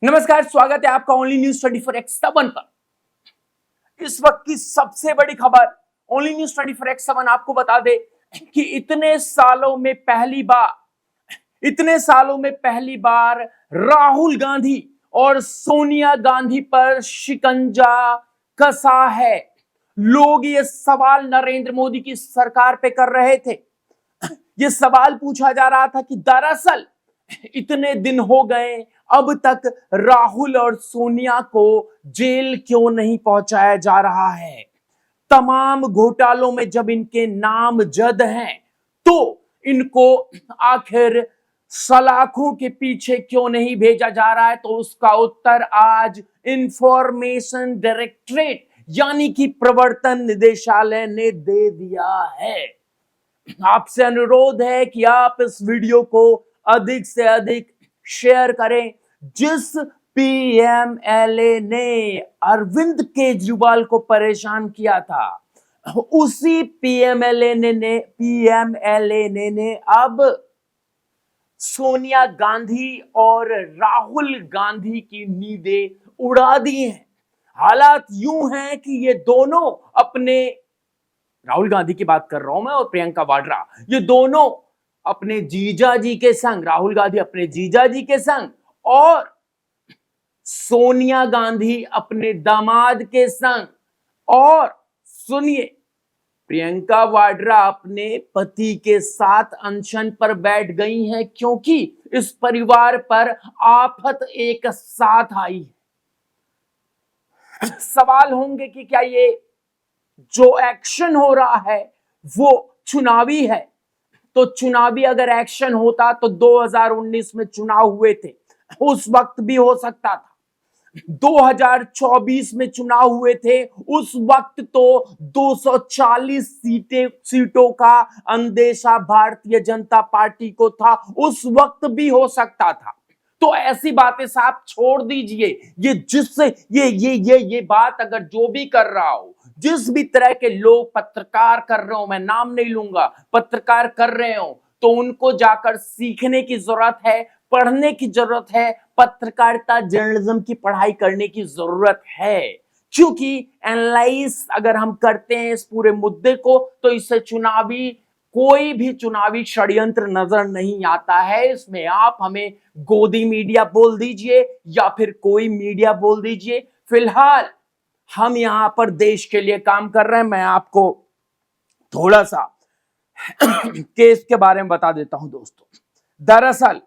नमस्कार, स्वागत है आपका ओनली न्यूज 24x7 पर। इस वक्त की सबसे बड़ी खबर ओनली न्यूज 24x7 आपको बता दे कि इतने सालों में पहली बार राहुल गांधी और सोनिया गांधी पर शिकंजा कसा है। लोग ये सवाल नरेंद्र मोदी की सरकार पे कर रहे थे। ये सवाल पूछा जा रहा था कि दरअसल इतने दिन हो गए, अब तक राहुल और सोनिया को जेल क्यों नहीं पहुंचाया जा रहा है। तमाम घोटालों में जब इनके नाम जद हैं तो इनको आखिर सलाखों के पीछे क्यों नहीं भेजा जा रहा है। तो उसका उत्तर आज इंफॉर्मेशन डायरेक्टरेट यानी कि प्रवर्तन निदेशालय ने दे दिया है। आपसे अनुरोध है कि आप इस वीडियो को अधिक से अधिक शेयर करें। जिस पीएमएलए ने अरविंद केजरीवाल को परेशान किया था, उसी पीएमएलए ने अब सोनिया गांधी और राहुल गांधी की नींदें उड़ा दी हैं। हालात यूं हैं कि ये दोनों अपने, राहुल गांधी की बात कर रहा हूं मैं और प्रियंका वाड्रा, ये दोनों अपने जीजा जी के संग, राहुल गांधी अपने जीजा जी के संग और सोनिया गांधी अपने दामाद के संग, और सुनिए, प्रियंका वाड्रा अपने पति के साथ अनशन पर बैठ गई हैं क्योंकि इस परिवार पर आफत एक साथ आई है। सवाल होंगे कि क्या ये जो एक्शन हो रहा है वो चुनावी है। तो चुनावी अगर एक्शन होता तो 2019 में चुनाव हुए थे, उस वक्त भी हो सकता था। 2024 में चुनाव हुए थे, उस वक्त तो 240 सीटों का अंदेशा भारतीय जनता पार्टी को था, उस वक्त भी हो सकता था। तो ऐसी बातें साहब छोड़ दीजिए। ये जिससे ये बात अगर जो भी कर रहा हो, जिस भी तरह के लोग पत्रकार कर रहे हो, मैं नाम नहीं लूंगा, पत्रकार कर रहे हो, तो उनको जाकर सीखने की जरूरत है, पढ़ने की जरूरत है, पत्रकारिता जर्नलिज्म की पढ़ाई करने की जरूरत है। क्योंकि एनालाइज अगर हम करते हैं इस पूरे मुद्दे को तो इससे कोई भी चुनावी षड्यंत्र नजर नहीं आता है। इसमें आप हमें गोदी मीडिया बोल दीजिए या फिर कोई मीडिया बोल दीजिए, फिलहाल हम यहां पर देश के लिए काम कर रहे हैं। मैं आपको थोड़ा सा केस के बारे में बता देता हूं दोस्तों। दरअसल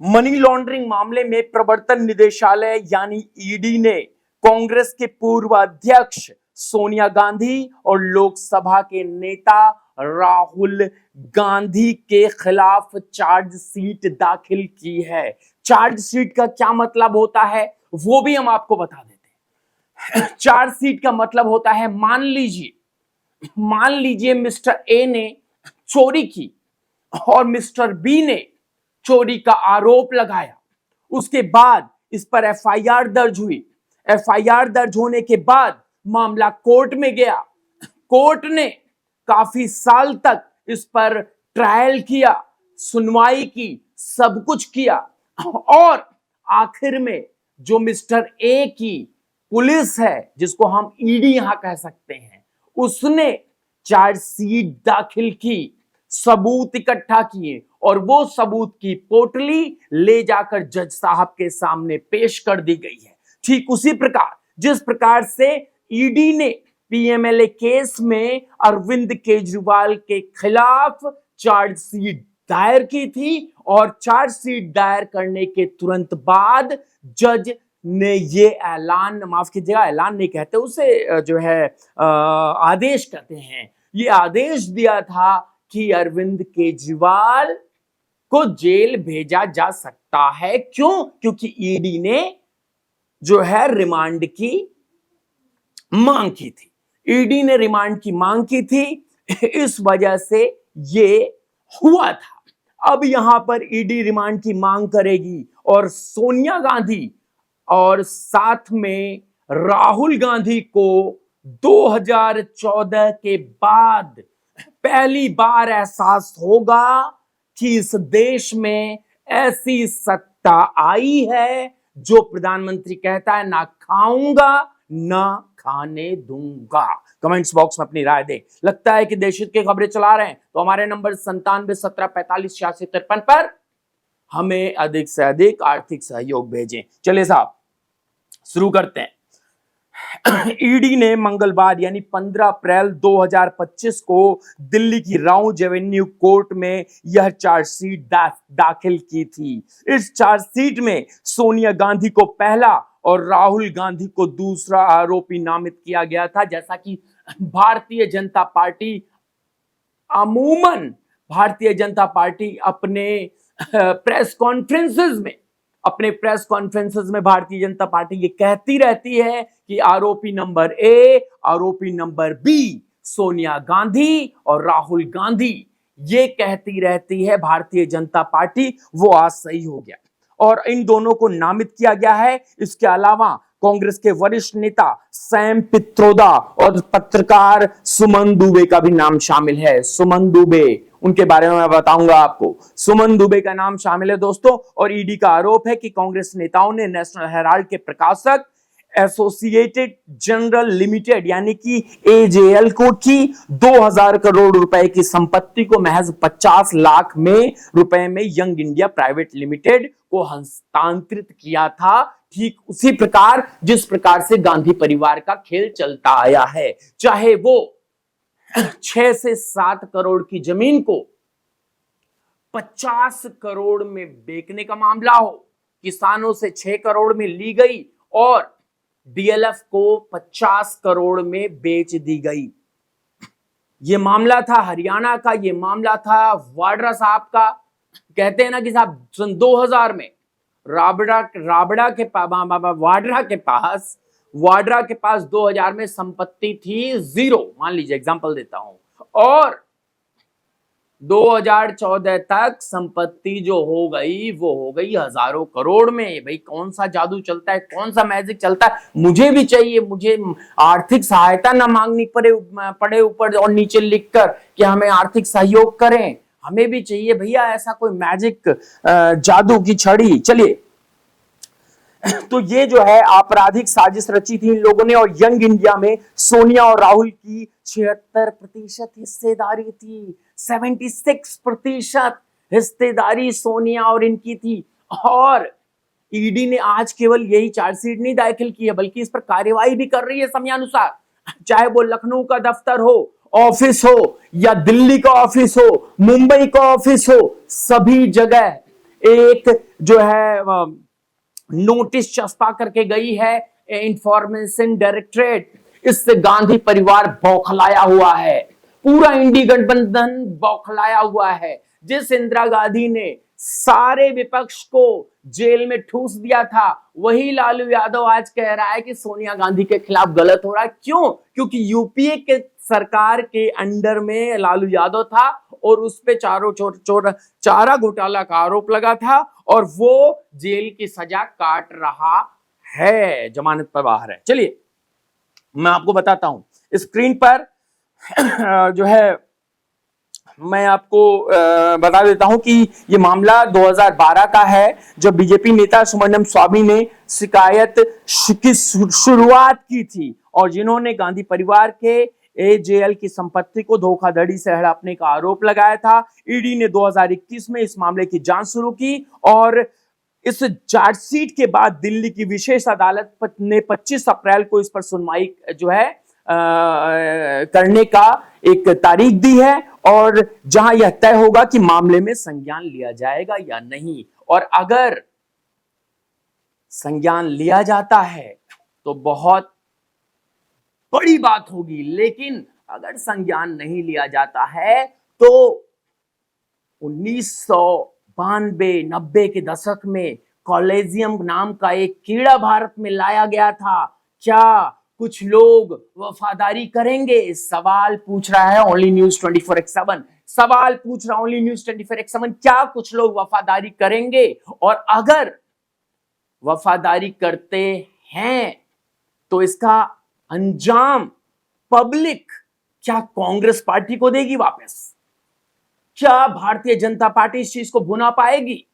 मनी लॉन्ड्रिंग मामले में प्रवर्तन निदेशालय यानी ईडी ने कांग्रेस के पूर्व अध्यक्ष सोनिया गांधी और लोकसभा के नेता राहुल गांधी के खिलाफ चार्जशीट दाखिल की है। चार्जशीट का क्या मतलब होता है वो भी हम आपको बता देते हैं। चार्जशीट का मतलब होता है, मान लीजिए मिस्टर ए ने चोरी की और मिस्टर बी ने चोरी का आरोप लगाया। उसके बाद इस पर एफआईआर दर्ज हुई। एफआईआर दर्ज होने के बाद मामला कोर्ट में गया। कोर्ट ने काफी साल तक इस पर ट्रायल किया, सुनवाई की, सब कुछ किया, और आखिर में जो मिस्टर ए की पुलिस है, जिसको हम ईडी यहां कह सकते हैं, उसने चार्जशीट दाखिल की, सबूत इकट्ठा किए और वो सबूत की पोटली ले जाकर जज साहब के सामने पेश कर दी गई है। ठीक उसी प्रकार जिस प्रकार से ईडी ने पीएमएलए केस में अरविंद केजरीवाल के खिलाफ चार्जशीट दायर की थी, और चार्जशीट दायर करने के तुरंत बाद जज ने ये ऐलान, माफ कीजिएगा ऐलान नहीं कहते उसे, जो है आदेश कहते हैं, ये आदेश दिया था कि अरविंद केजरीवाल को जेल भेजा जा सकता है। क्यों? क्योंकि ईडी ने जो है रिमांड की मांग की थी। ईडी ने रिमांड की मांग की थी, इस वजह से ये हुआ था। अब यहां पर ईडी रिमांड की मांग करेगी और सोनिया गांधी और साथ में राहुल गांधी को 2014 के बाद पहली बार एहसास होगा कि इस देश में ऐसी सत्ता आई है जो प्रधानमंत्री कहता है ना खाऊंगा ना खाने दूंगा। कमेंट्स बॉक्स में अपनी राय दें। लगता है कि देश हित की खबरें चला रहे हैं तो हमारे नंबर 9717458653 पर हमें अधिक से अधिक आर्थिक सहयोग भेजें। चलिए साहब शुरू करते हैं। ईडी ने मंगलवार यानी 15 अप्रैल 2025 को दिल्ली की राउज एवेन्यू कोर्ट में यह चार्जशीट दाखिल की थी। इस चार्जशीट में सोनिया गांधी को पहला और राहुल गांधी को दूसरा आरोपी नामित किया गया था। जैसा कि भारतीय जनता पार्टी अमूमन भारतीय जनता पार्टी अपने प्रेस कॉन्फ्रेंसेस में भारतीय जनता पार्टी ये कहती रहती है कि आरोपी नंबर ए, आरोपी नंबर बी सोनिया गांधी और राहुल गांधी, ये कहती रहती है भारतीय जनता पार्टी। वो आज सही हो गया और इन दोनों को नामित किया गया है। इसके अलावा कांग्रेस के वरिष्ठ नेता सैम पित्रोदा और पत्रकार सुमन दुबे का भी नाम शामिल है। सुमन दुबे, उनके बारे में मैं बताऊंगा आपको। सुमन दुबे का नाम शामिल है दोस्तों। और ईडी का आरोप है कि कांग्रेस नेताओं ने नेशनल हेराल्ड के प्रकाशक एसोसिएटेड जनरल लिमिटेड यानी कि एजेएल को की 2000 करोड़ रुपए की संपत्ति को महज 50 लाख में रुपए में यंग इंडिया प्राइवेट लिमिटेड को हस्तांतरित किया था। ठीक उसी प्रकार जिस प्रकार से गांधी परिवार का खेल चलता आया है, चाहे वो 6 से 7 करोड़ की जमीन को 50 करोड़ में बेचने का मामला हो, किसानों से 6 करोड़ में ली गई और डीएलएफ को 50 करोड़ में बेच दी गई। यह मामला था हरियाणा का, यह मामला था वाड्रा साहब का। कहते हैं ना कि साहब सन 2000 में वाड्रा के पास 2000 में संपत्ति थी 0, मान लीजिए एग्जांपल देता हूं, और 2014 तक संपत्ति जो हो गई वो हो गई हजारों करोड़ में। भाई कौन सा जादू चलता है, कौन सा मैजिक चलता है? मुझे भी चाहिए, मुझे आर्थिक सहायता ना मांगनी पड़े ऊपर और नीचे लिखकर कि हमें आर्थिक सहयोग करें। हमें भी चाहिए भैया ऐसा कोई मैजिक जादू की छड़ी। चलिए तो ये जो है आपराधिक साजिश रची थी इन लोगों ने और यंग इंडिया में सोनिया और राहुल की 76% हिस्सेदारी थी। 76% हिस्सेदारी सोनिया और इनकी थी। और ईडी ने आज केवल यही चार्जशीट नहीं दाखिल की है बल्कि इस पर कार्यवाही भी कर रही है समयानुसार। चाहे वो लखनऊ का दफ्तर हो, ऑफिस हो, या दिल्ली का ऑफिस हो, मुंबई का ऑफिस हो, सभी जगह एक जो है नोटिस चस्पा करके गई है इंफॉर्मेशन डायरेक्टरेट। इससे गांधी परिवार बौखलाया हुआ है, पूरा इंडी गठबंधन बौखलाया हुआ है। जिस इंदिरा गांधी ने सारे विपक्ष को जेल में ठूस दिया था, वही लालू यादव आज कह रहा है कि सोनिया गांधी के खिलाफ गलत हो रहा है। क्यों? क्योंकि यूपीए के सरकार के अंडर में लालू यादव था और उस पे चारा घोटाला का आरोप लगा था और वो जेल की सजा काट रहा है, जमानत पर बाहर है। चलिए मैं आपको बताता हूं स्क्रीन पर जो है मैं आपको बता देता हूं कि ये मामला 2012 का है जब बीजेपी नेता सुब्रमण्यम स्वामी ने शिकायत की शुरुआत की थी और जिन्होंने गांधी परिवार के एजेएल की संपत्ति को धोखाधड़ी से हड़पने का आरोप लगाया था। ईडी ने 2021 में इस मामले की जांच शुरू की और इस चार्जशीट के बाद दिल्ली की विशेष अदालत ने 25 अप्रैल को इस पर सुनवाई जो है करने का एक तारीख दी है और जहां यह तय होगा कि मामले में संज्ञान लिया जाएगा या नहीं। और अगर संज्ञान लिया जाता है तो बहुत बड़ी बात होगी, लेकिन अगर संज्ञान नहीं लिया जाता है तो 1992-90 के दशक में कॉलेजियम नाम का एक कीड़ा भारत में लाया गया था। क्या कुछ लोग वफादारी करेंगे? सवाल पूछ रहा है ओनली न्यूज 24x7। सवाल पूछ रहा ओनली न्यूज 24x7, क्या कुछ लोग वफादारी करेंगे? और अगर वफादारी करते हैं तो इसका अंजाम पब्लिक क्या कांग्रेस पार्टी को देगी वापस? क्या भारतीय जनता पार्टी इस चीज को भुना पाएगी?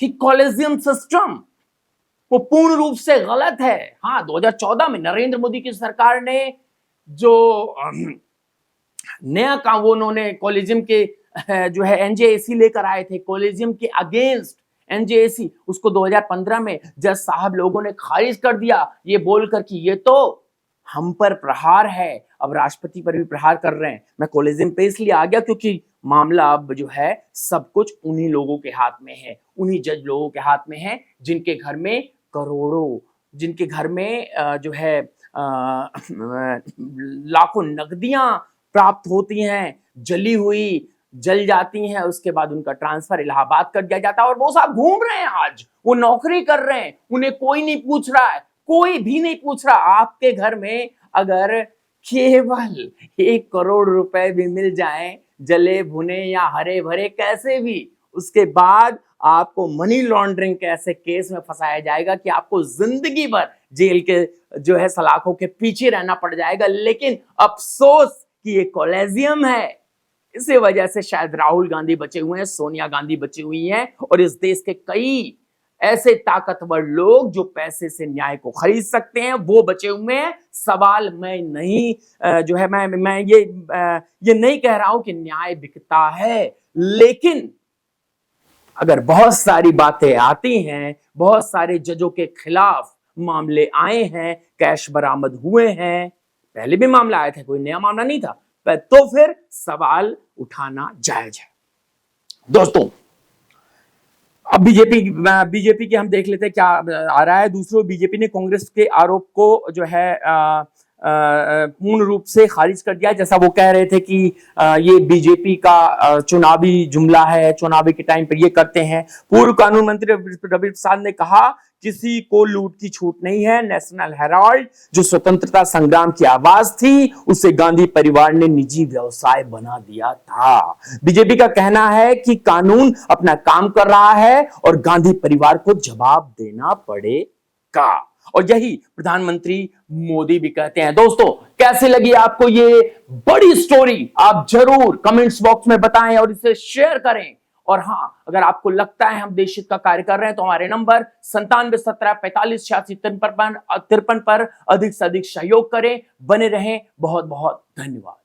कि कॉलेजियम सिस्टम वो पूर्ण रूप से गलत है। हाँ, 2014 में नरेंद्र मोदी की सरकार ने जो नया काम वो उन्होंने कॉलेजियम के जो है एनजेएसी लेकर आए थे, कॉलेजियम के अगेंस्ट एनजेएसी, उसको 2015 में जज साहब लोगों ने खारिज कर दिया, ये बोलकर कि ये तो हम पर प्रहार है, अब राष्ट्रपति पर भी प्रहार कर रहे हैं। मैं कॉलेजियम पे इसलिए आ गया क्योंकि मामला अब जो है सब कुछ उन्हीं लोगों के हाथ में है, उन्हीं जज लोगों के हाथ में है, जिनके घर में करोड़ों, जिनके घर में जो है लाखों नकदियां प्राप्त होती हैं, जली हुई जल जाती हैं, उसके बाद उनका ट्रांसफर इलाहाबाद कर दिया जाता है और वो साहब घूम रहे हैं, आज वो नौकरी कर रहे हैं, उन्हें कोई नहीं पूछ रहा है, कोई भी नहीं पूछ रहा। आपके घर में अगर केवल 1 करोड़ रुपए भी मिल जाएं, जले भुने या हरे भरे कैसे भी, उसके बाद आपको मनी लॉन्ड्रिंग के ऐसे केस में फंसाया जाएगा कि आपको जिंदगी भर जेल के जो है सलाखों के पीछे रहना पड़ जाएगा। लेकिन अफसोस कि ये कॉलेजियम है, इसी वजह से शायद राहुल गांधी बचे हुए हैं, सोनिया गांधी बची हुई हैं और इस देश के कई ऐसे ताकतवर लोग जो पैसे से न्याय को खरीद सकते हैं वो बचे हुए हैं। सवाल मैं नहीं जो है मैं ये नहीं कह रहा हूं कि न्याय बिकता है, लेकिन अगर बहुत सारी बातें आती हैं, बहुत सारे जजों के खिलाफ मामले आए हैं, कैश बरामद हुए हैं, पहले भी मामला आया था, कोई नया मामला नहीं था, तो फिर सवाल उठाना जायज है। दोस्तों, अब बीजेपी के हम देख लेते हैं क्या आ रहा है। दूसरों, बीजेपी ने कांग्रेस के आरोप को जो है पूर्ण रूप से खारिज कर दिया। जैसा वो कह रहे थे कि ये बीजेपी का चुनावी जुमला है, चुनावी के टाइम पर ये करते हैं। पूर्व कानून मंत्री रवि प्रसाद ने कहा किसी को लूट की छूट नहीं है। नेशनल हेराल्ड जो स्वतंत्रता संग्राम की आवाज थी, उसे गांधी परिवार ने निजी व्यवसाय बना दिया था। बीजेपी का कहना है कि कानून अपना काम कर रहा है और गांधी परिवार को जवाब देना पड़ेगा, और यही प्रधानमंत्री मोदी भी कहते हैं। दोस्तों, कैसे लगी आपको ये बड़ी स्टोरी? आप जरूर कमेंट्स बॉक्स में बताएं और इसे शेयर करें। और हां, अगर आपको लगता है हम देश हित का कार्य कर रहे हैं तो हमारे नंबर 9717458653 पर अधिक से अधिक सहयोग करें। बने रहें। बहुत बहुत धन्यवाद।